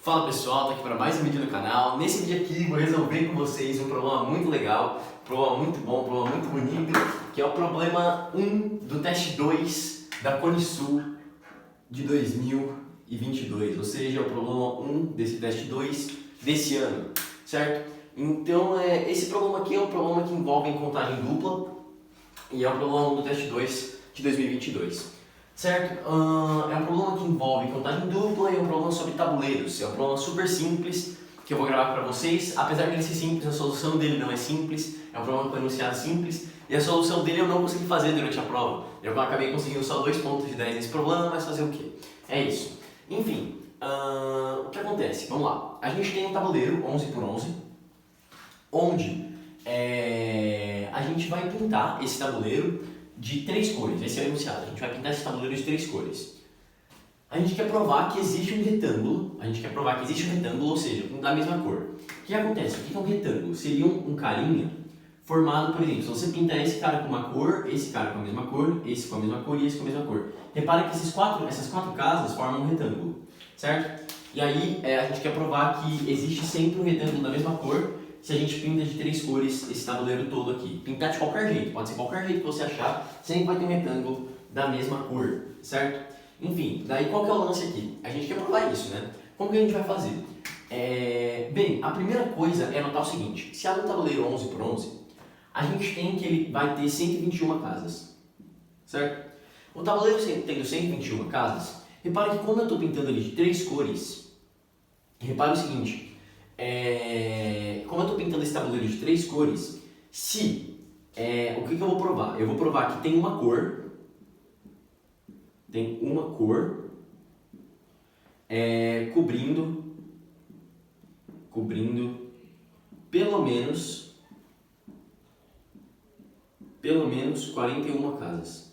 Fala pessoal, tô aqui para mais um vídeo do canal. Nesse vídeo aqui vou resolver com vocês um problema muito legal, um problema muito bom, um problema muito bonito, que é o problema 1 do teste 2 da Conisul de 2022, ou seja, o problema 1 desse teste 2 desse ano, certo? Então esse problema aqui é um problema que envolve contagem dupla e é o problema 1 do teste 2 de 2022. Certo? É um problema que envolve contagem dupla e é um problema sobre tabuleiros. É um problema super simples que eu vou gravar para vocês. Apesar de ele ser simples, a solução dele não é simples. É um problema com enunciado simples e a solução dele eu não consegui fazer durante a prova. Eu acabei conseguindo só 2 pontos de 10 nesse problema, mas fazer o quê? É isso. Enfim, o que acontece? Vamos lá. A gente tem um tabuleiro 11 por 11, onde a gente vai pintar esse tabuleiro de 3 cores, esse é o enunciado. A gente vai pintar esse tabuleiro de 3 cores. A gente quer provar que existe um retângulo, ou seja, da mesma cor. O que acontece? O que é um retângulo? Seria um carinha formado, por exemplo, se você pintar esse cara com uma cor, esse cara com a mesma cor, esse com a mesma cor e esse com a mesma cor. Repare que essas quatro casas formam um retângulo, certo? E aí a gente quer provar que existe sempre um retângulo da mesma cor se a gente pinta de 3 cores esse tabuleiro todo aqui. Pintar de qualquer jeito, pode ser qualquer jeito que você achar, sempre vai ter um retângulo da mesma cor, certo? Enfim, daí qual que é o lance aqui? A gente quer provar isso, né? Como que a gente vai fazer? Bem, a primeira coisa é notar o seguinte: se há um tabuleiro 11 por 11, a gente tem que ele vai ter 121 casas, certo? O tabuleiro tendo 121 casas, repare que quando eu estou pintando ele de 3 cores, repare o seguinte: como eu estou pintando esse tabuleiro de 3 cores, o que eu vou provar? Eu vou provar que tem uma cor, cobrindo pelo menos 41 casas,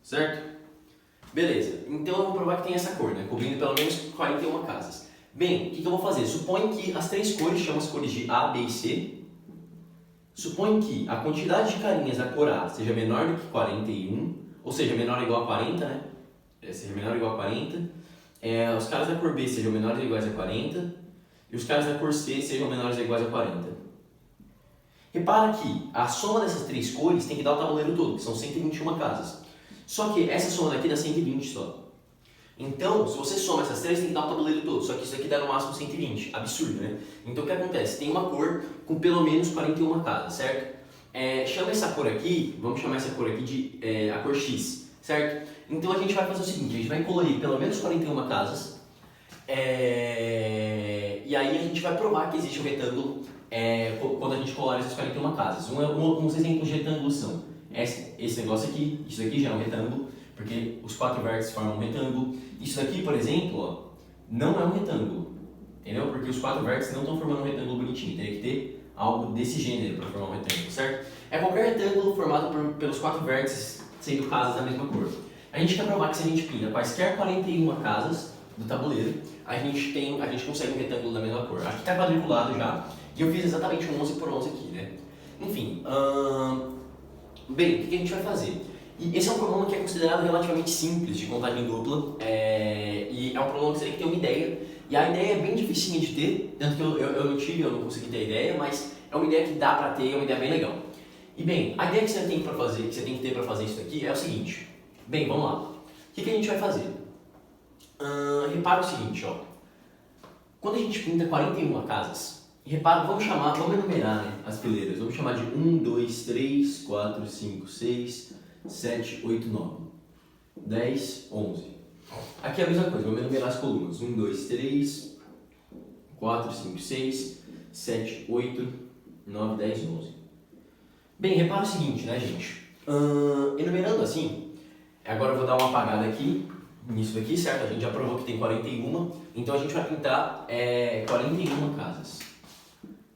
certo? Beleza, então eu vou provar que tem essa cor, né? Cobrindo pelo menos 41 casas. Bem, o que eu vou fazer? Suponho que as 3 cores, chamo as cores de A, B e C. Suponho que a quantidade de carinhas da cor A seja menor do que 41, ou seja, menor ou igual a 40, né? Seja menor ou igual a 40. Os caras da cor B sejam menores ou iguais a 40. E os caras da cor C sejam menores ou iguais a 40. Repara que a soma dessas 3 cores tem que dar o tabuleiro todo, que são 121 casas. Só que essa soma daqui dá 120 só. Então, se você soma essas 3, tem que dar o tabuleiro todo. Só que isso aqui dá no máximo 120. Absurdo, né? Então, o que acontece? Tem uma cor com pelo menos 41 casas, certo? Chama essa cor aqui, vamos chamar essa cor aqui de a cor X, certo? Então, a gente vai fazer o seguinte: a gente vai colorir pelo menos 41 casas. E aí, a gente vai provar que existe um retângulo quando a gente colar essas 41 casas. Uns exemplos de retângulos são esse negócio aqui, isso aqui já é um retângulo, porque os 4 vértices formam um retângulo. Isso daqui, por exemplo, ó, não é um retângulo, entendeu? Porque os 4 vértices não estão formando um retângulo bonitinho, teria que ter algo desse gênero para formar um retângulo, certo? É qualquer retângulo formado pelos 4 vértices sendo casas da mesma cor. A gente quer provar que se a gente pinta quaisquer 41 casas do tabuleiro, a gente consegue um retângulo da mesma cor. Aqui está quadriculado já, e eu fiz exatamente um 11 por 11 aqui, né? Enfim, bem, o que a gente vai fazer? E esse é um problema que é considerado relativamente simples de contagem dupla, e é um problema que você tem que ter uma ideia, e a ideia é bem dificinha de ter, tanto que eu não tive, eu não consegui ter a ideia, mas é uma ideia que dá pra ter, é uma ideia bem legal. E bem, a ideia que você tem que ter pra fazer isso aqui é o seguinte: bem, vamos lá. O que a gente vai fazer? Repara o seguinte, ó. Quando a gente pinta 41 casas, repara, vamos enumerar, né, as fileiras. Vamos chamar de 1, 2, 3, 4, 5, 6, 7, 8, 9, 10, 11. Aqui é a mesma coisa, vamos enumerar as colunas. 1, 2, 3, 4, 5, 6, 7, 8, 9, 10, 11. Bem, repara o seguinte, né, gente? Enumerando assim, agora eu vou dar uma apagada aqui, nisso daqui, certo? A gente já provou que tem 41, então a gente vai pintar 41 casas.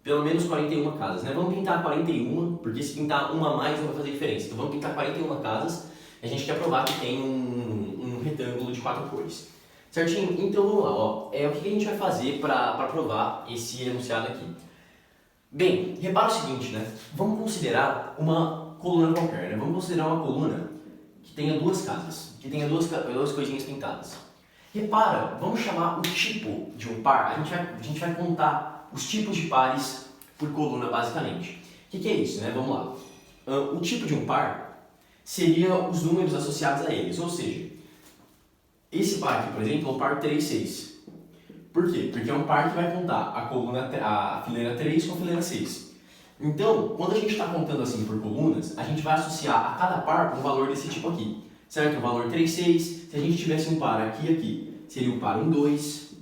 Pelo menos 41 casas, né? Vamos pintar 41, porque se pintar uma a mais não vai fazer diferença. Então vamos pintar 41 casas, a gente quer provar que tem um retângulo de 4 cores. Certinho? Então vamos lá, ó. O que a gente vai fazer para provar esse enunciado aqui? Bem, repara o seguinte, né? Vamos considerar uma coluna qualquer, né? Vamos considerar uma coluna que tenha 2 casas, que tenha duas coisinhas pintadas. Repara, vamos chamar o tipo de um par, a gente vai contar os tipos de pares por coluna basicamente. O que é isso, né? Vamos lá. O tipo de um par seria os números associados a eles, ou seja, esse par aqui, por exemplo, é o par 3, 6. Por quê? Porque é um par que vai contar a fileira 3 com a fileira 6. Então, quando a gente está contando assim por colunas, a gente vai associar a cada par um valor desse tipo aqui, certo? O valor 3, 6, se a gente tivesse um par aqui e aqui, seria o par 1, 2,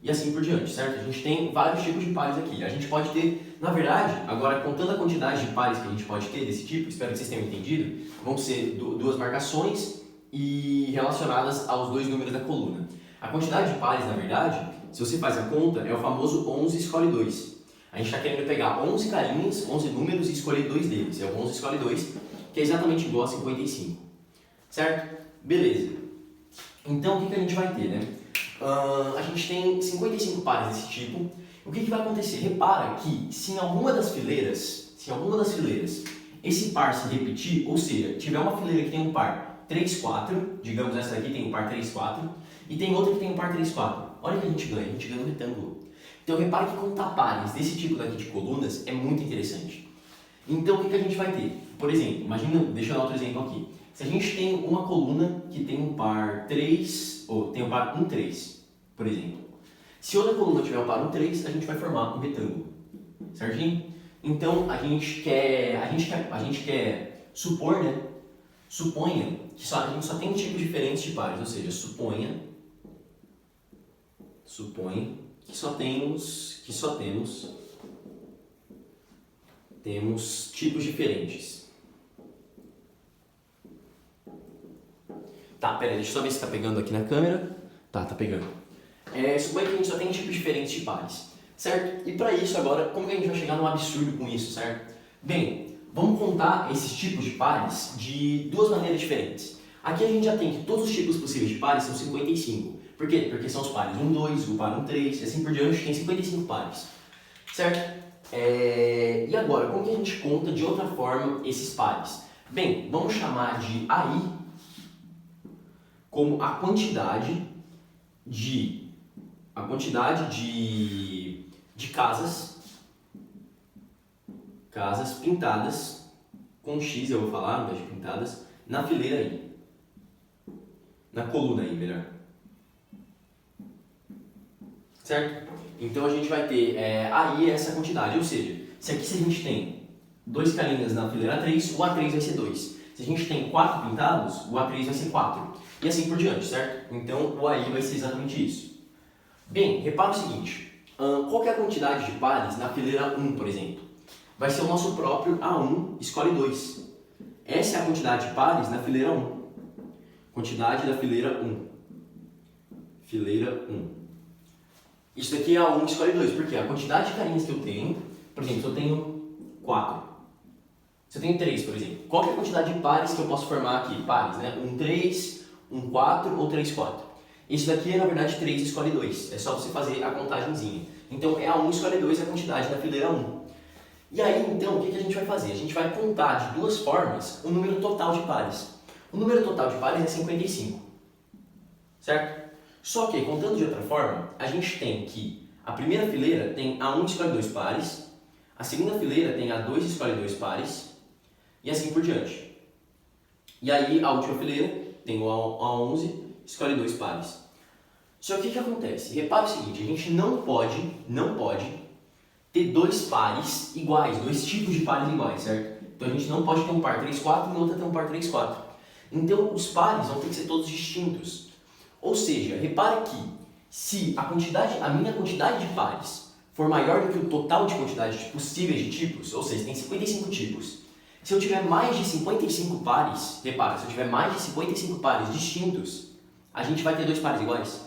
e assim por diante, certo? A gente tem vários tipos de pares aqui. A gente pode ter, na verdade, agora contando a quantidade de pares que a gente pode ter desse tipo, espero que vocês tenham entendido, vão ser duas marcações e relacionadas aos dois números da coluna. A quantidade de pares, na verdade, se você faz a conta, é o famoso 11 escolhe 2. A gente está querendo pegar 11 carinhas, 11 números e escolher dois deles. É o 11 escolhe 2, que é exatamente igual a 55. Certo? Beleza. Então, o que a gente vai ter, né? A gente tem 55 pares desse tipo. O que vai acontecer? Repara que se em alguma das fileiras, esse par se repetir, ou seja, tiver uma fileira que tem um par 3, 4, digamos essa daqui tem um par 3, 4, e tem outra que tem um par 3, 4. Olha o que a gente ganha um retângulo. Então repare que contar pares desse tipo daqui de colunas é muito interessante. Então o que a gente vai ter? Por exemplo, imagina, deixa eu dar outro exemplo aqui. Se a gente tem uma coluna que tem um par 3, ou tem um par 1, 3, por exemplo. Se outra coluna tiver um par 1, 3, a gente vai formar um retângulo. Certinho? Então a gente quer supor, né? Suponha que a gente só tem tipos diferentes de pares, ou seja, suponha que só temos tipos diferentes. Tá, pera aí, deixa eu só ver se tá pegando aqui na câmera. Tá pegando. Suponha que a gente só tem tipos diferentes de pares, certo? E para isso agora, como que a gente vai chegar num absurdo com isso, certo? Bem, vamos contar esses tipos de pares de duas maneiras diferentes. Aqui a gente já tem que todos os tipos possíveis de pares são 55. Por quê? Porque são os pares 1, 2, o par 1, 3, e assim por diante, tem 55 pares. Certo? E agora, como que a gente conta de outra forma esses pares? Bem, vamos chamar de AI como a quantidade de casas pintadas com X, eu vou falar, ao invés de pintadas, na fileira I. Na coluna I, melhor. Certo? Então a gente vai ter aí essa quantidade, ou seja, se a gente tem 2 carinhas na fileira 3, o A3 vai ser 2. Se a gente tem 4 pintados, o A3 vai ser 4. E assim por diante, certo? Então o AI vai ser exatamente isso. Bem, repara o seguinte, qual que é a quantidade de pares na fileira 1, por exemplo? Vai ser o nosso próprio A1 escolhe 2. Essa é a quantidade de pares na fileira 1. Quantidade da fileira 1. Fileira 1. Isso daqui é A1 escolhe 2, porque a quantidade de carinhas que eu tenho, por exemplo, se eu tenho 4, se eu tenho 3, por exemplo, qual que é a quantidade de pares que eu posso formar aqui? Pares, né? 1, 3, 1, 4 ou 3, 4. Isso daqui é, na verdade, 3 escolhe 2. É só você fazer a contagenzinha. Então, é A1 escolhe 2 a quantidade da fileira 1. E aí, então, o que a gente vai fazer? A gente vai contar de duas formas o número total de pares. O número total de pares é 55. Certo? Só que, contando de outra forma, a gente tem que a primeira fileira tem A1 escolhe 2 pares, a segunda fileira tem A2 escolhe 2 pares, e assim por diante. E aí, a última fileira tem o A11 escolhe 2 pares. Só que o que acontece? Repara o seguinte, a gente não pode ter dois pares iguais, dois tipos de pares iguais, certo? Então a gente não pode ter um par 3, 4 e no outro ter um par 3, 4. Então os pares vão ter que ser todos distintos. Ou seja, repare que se a minha quantidade de pares for maior do que o total de quantidade possíveis de tipos, ou seja, tem 55 tipos. Se eu tiver mais de 55 pares, repara, se eu tiver mais de 55 pares distintos, a gente vai ter dois pares iguais.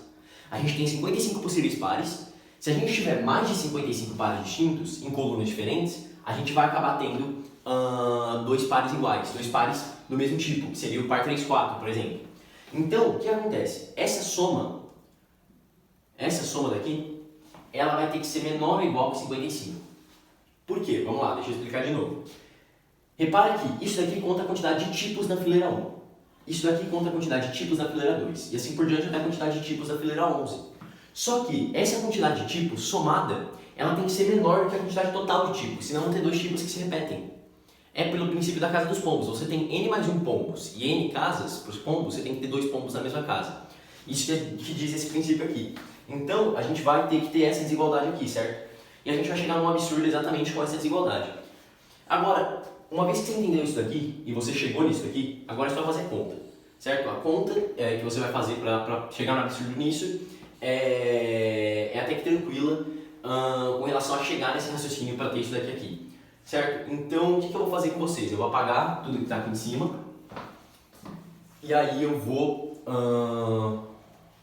A gente tem 55 possíveis pares. Se a gente tiver mais de 55 pares distintos, em colunas diferentes, a gente vai acabar tendo dois pares iguais, dois pares do mesmo tipo, que seria o par 3, 4, por exemplo. Então, o que acontece? Essa soma daqui, ela vai ter que ser menor ou igual que 55. Por quê? Vamos lá, deixa eu explicar de novo. Repare que isso daqui conta a quantidade de tipos na fileira 1. Isso daqui conta a quantidade de tipos da fileira 2, e assim por diante até a quantidade de tipos da fileira 11. Só que essa quantidade de tipos somada, ela tem que ser menor do que a quantidade total de tipos, senão vão ter dois tipos que se repetem. É pelo princípio da casa dos pombos. Você tem n mais um pombos e n casas para os pombos, você tem que ter dois pombos na mesma casa. Isso que diz esse princípio aqui. Então, a gente vai ter que ter essa desigualdade aqui, certo? E a gente vai chegar num absurdo exatamente com essa desigualdade. Agora, uma vez que você entendeu isso daqui, e você chegou nisso daqui, agora é só fazer a conta, certo? A conta que você vai fazer para chegar no absurdo nisso é até que tranquila com relação a chegar nesse raciocínio para ter isso daqui aqui, certo? Então, o que eu vou fazer com vocês? Eu vou apagar tudo que está aqui em cima, e aí eu vou...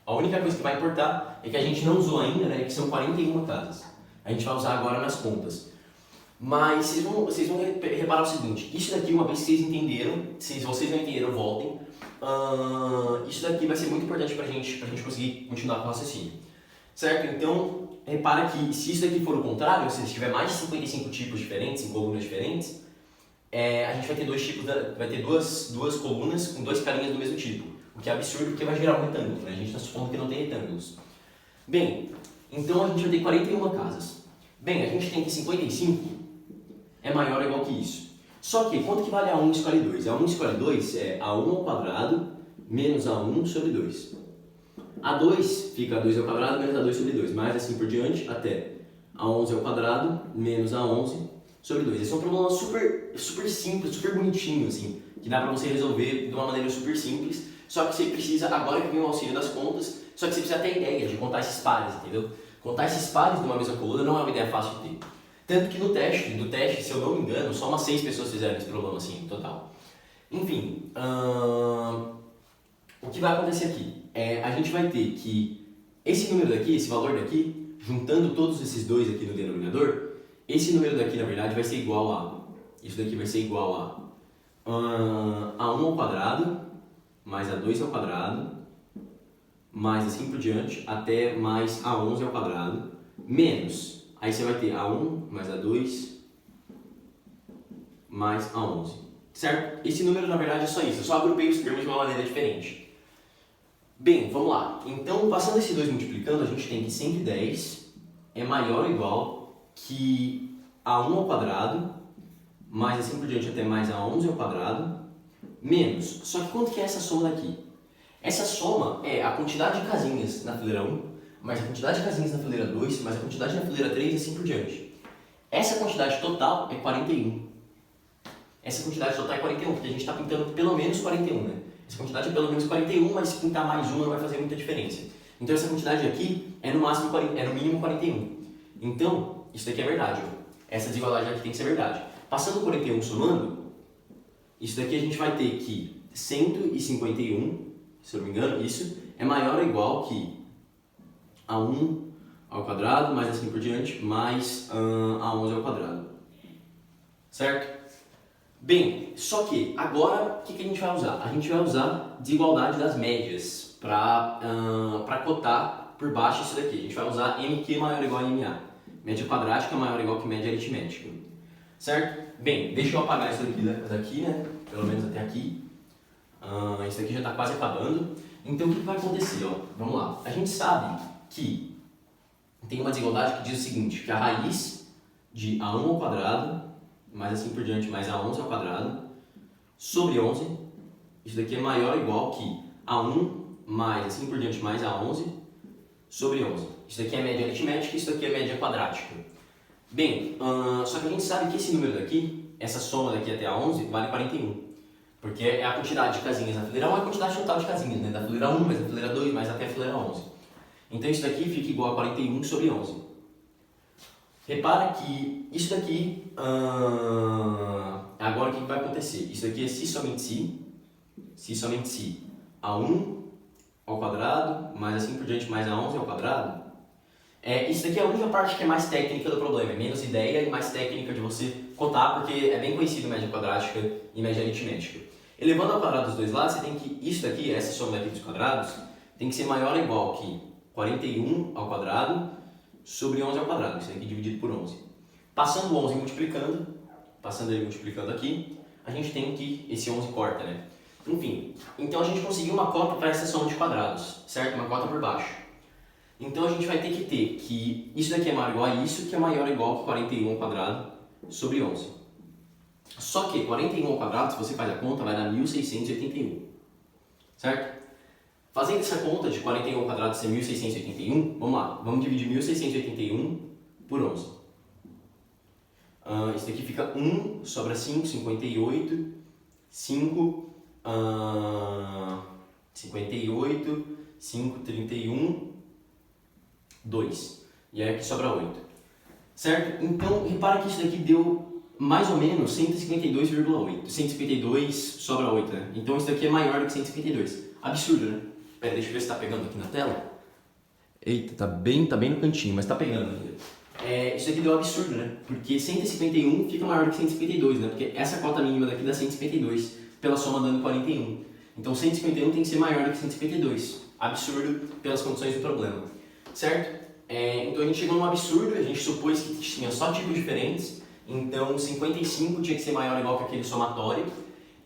a única coisa que vai importar é que a gente não usou ainda, né, que são 41 casas. A gente vai usar agora nas contas. Mas vocês vão reparar o seguinte, isso daqui, uma vez que vocês entenderam, se vocês não entenderam, voltem. Isso daqui vai ser muito importante pra gente conseguir continuar com o raciocínio. Certo? Então, repara que se isso daqui for o contrário, ou seja, se tiver mais de 55 tipos diferentes, em colunas diferentes, a gente vai ter dois tipos, vai ter duas colunas com dois carinhas do mesmo tipo. O que é absurdo porque vai gerar um retângulo, né? A gente está supondo que não tem retângulos. Bem, então a gente vai ter 41 casas. Bem, a gente tem que 55 é maior ou igual que isso. Só que, quanto que vale A1 escolhe 2? A1 escolhe 2 é A1 ao quadrado menos A1 sobre 2. A2 fica A2 ao quadrado menos A2 sobre 2, mais assim por diante, até A11 ao quadrado menos A11 sobre 2. Esse é um problema super simples, super bonitinho, assim, que dá pra você resolver de uma maneira super simples, só que você precisa, agora que vem o auxílio das contas, só que você precisa ter ideia de contar esses pares, entendeu? Contar esses pares de uma mesma coluna não é uma ideia fácil de ter. Tanto que no teste, se eu não me engano, só umas 6 pessoas fizeram esse problema assim, no total. Enfim, o que vai acontecer aqui? A gente vai ter que esse número daqui, esse valor daqui, juntando todos esses dois aqui no denominador, esse número daqui, na verdade, vai ser igual a... Isso daqui vai ser igual a 1 ao quadrado, mais A2 ao quadrado, mais assim por diante, até mais A11 ao quadrado, menos... Aí você vai ter A1 mais A2 mais A11, certo? Esse número, na verdade, é só isso. Eu só agrupei os termos de uma maneira diferente. Bem, vamos lá. Então, passando esses dois multiplicando, a gente tem que 110 é maior ou igual que A1 ao quadrado, mais assim por diante até mais A11 ao quadrado, menos. Só que quanto que é essa soma daqui? Essa soma é a quantidade de casinhas na fileira 1, mais a quantidade de casinhas na fileira 2, mais a quantidade na fileira 3 e assim por diante. Essa quantidade total é 41. Essa quantidade total é 41, porque a gente está pintando pelo menos 41, né? Essa quantidade é pelo menos 41, mas se pintar mais uma não vai fazer muita diferença. Então essa quantidade aqui é no mínimo 41. Então, isso daqui é verdade. Ó. Essa desigualdade aqui tem que ser verdade. Passando 41 somando, isso daqui a gente vai ter que 151, se eu não me engano, isso é maior ou igual que A1 ao quadrado, mais assim por diante, mais A11 ao quadrado. Certo? Bem, só que agora o que a gente vai usar? A gente vai usar desigualdade das médias para cotar por baixo isso daqui. A gente vai usar MQ maior ou igual a MA. Média quadrática maior ou igual que média aritmética. Certo? Bem, deixa eu apagar isso daqui, né? Pelo menos até aqui. Isso daqui já está quase acabando. Então o que vai acontecer? Ó? Vamos lá. A gente sabe que tem uma desigualdade que diz o seguinte, que a raiz de A1 ao quadrado, mais assim por diante, mais A11 ao quadrado, sobre 11, isso daqui é maior ou igual que A1 mais assim por diante, mais A11 sobre 11. Isso daqui é média aritmética e isso daqui é média quadrática. Bem, só que a gente sabe que esse número daqui, essa soma daqui até A11, vale 41. Porque é a quantidade de casinhas na fileira 1 é a quantidade total de casinhas, né? Da fileira 1 mais da fileira 2 mais até a fileira 11. Então isso daqui fica igual a 41 sobre 11. Repara que isso daqui, agora o que vai acontecer? Isso daqui é se somente se, A1 ao quadrado, mais assim por diante, mais A11 ao quadrado. Isso daqui é a única parte que é mais técnica do problema, é menos ideia e mais técnica de você cotar, porque é bem conhecido média quadrática e média aritmética. Elevando ao quadrado dos dois lados, você tem que, isso daqui, essa soma daqui dos quadrados, tem que ser maior ou igual que 41 ao quadrado sobre 11 ao quadrado, isso aqui dividido por 11. Passando o 11 multiplicando, passando ele multiplicando aqui, a gente tem que, esse 11 corta, né? Enfim, então a gente conseguiu uma cota para essa soma de quadrados, certo? Uma cota por baixo. Então a gente vai ter que ter que isso daqui é maior ou igual a isso, que é maior ou igual que 41 ao quadrado sobre 11. Só que 41 ao quadrado, se você faz a conta, vai dar 1681, certo? Fazendo essa conta de 41 ao quadrado ser 1681, vamos lá, vamos dividir 1681 por 11. Isso daqui fica 1, sobra 5, 58, 5, 58, 5, 31, 2. E aí aqui sobra 8. Certo? Então, repara que isso daqui deu mais ou menos 152,8. 152 sobra 8, né? Então isso daqui é maior do que 152. Absurdo, né? Pera, deixa eu ver se tá pegando aqui na tela. Eita, tá bem no cantinho, mas tá pegando ainda. Isso aqui deu um absurdo, né? Porque 151 fica maior do que 152, né? Porque essa cota mínima daqui dá 152, pela soma dando 41. Então 151 tem que ser maior do que 152. Absurdo pelas condições do problema. Certo? Então a gente chegou num absurdo, a gente supôs que tinha só tipos diferentes. Então 55 tinha que ser maior ou igual que aquele somatório.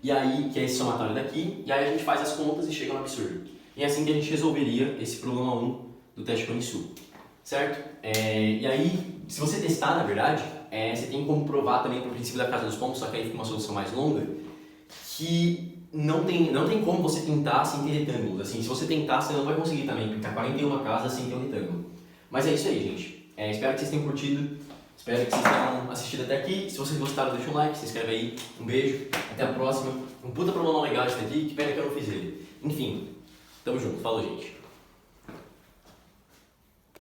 E aí, que é esse somatório daqui. E aí a gente faz as contas e chega no absurdo. E é assim que a gente resolveria esse problema 1 do teste Cone-Sul. Certo? E aí, se você testar, na verdade, você tem como provar também para o princípio da casa dos pontos, só que aí fica uma solução mais longa, que não tem como você pintar sem ter retângulos. Assim, se você tentar, você não vai conseguir também pintar 41 casas sem ter um retângulo. Mas é isso aí, gente. Espero que vocês tenham curtido, espero que vocês tenham assistido até aqui. Se vocês gostaram, deixa um like, se inscreve aí. Um beijo, até a próxima. Um puta problema legal esse daqui, que pena que eu não fiz ele. Enfim, tamo junto, falou, gente.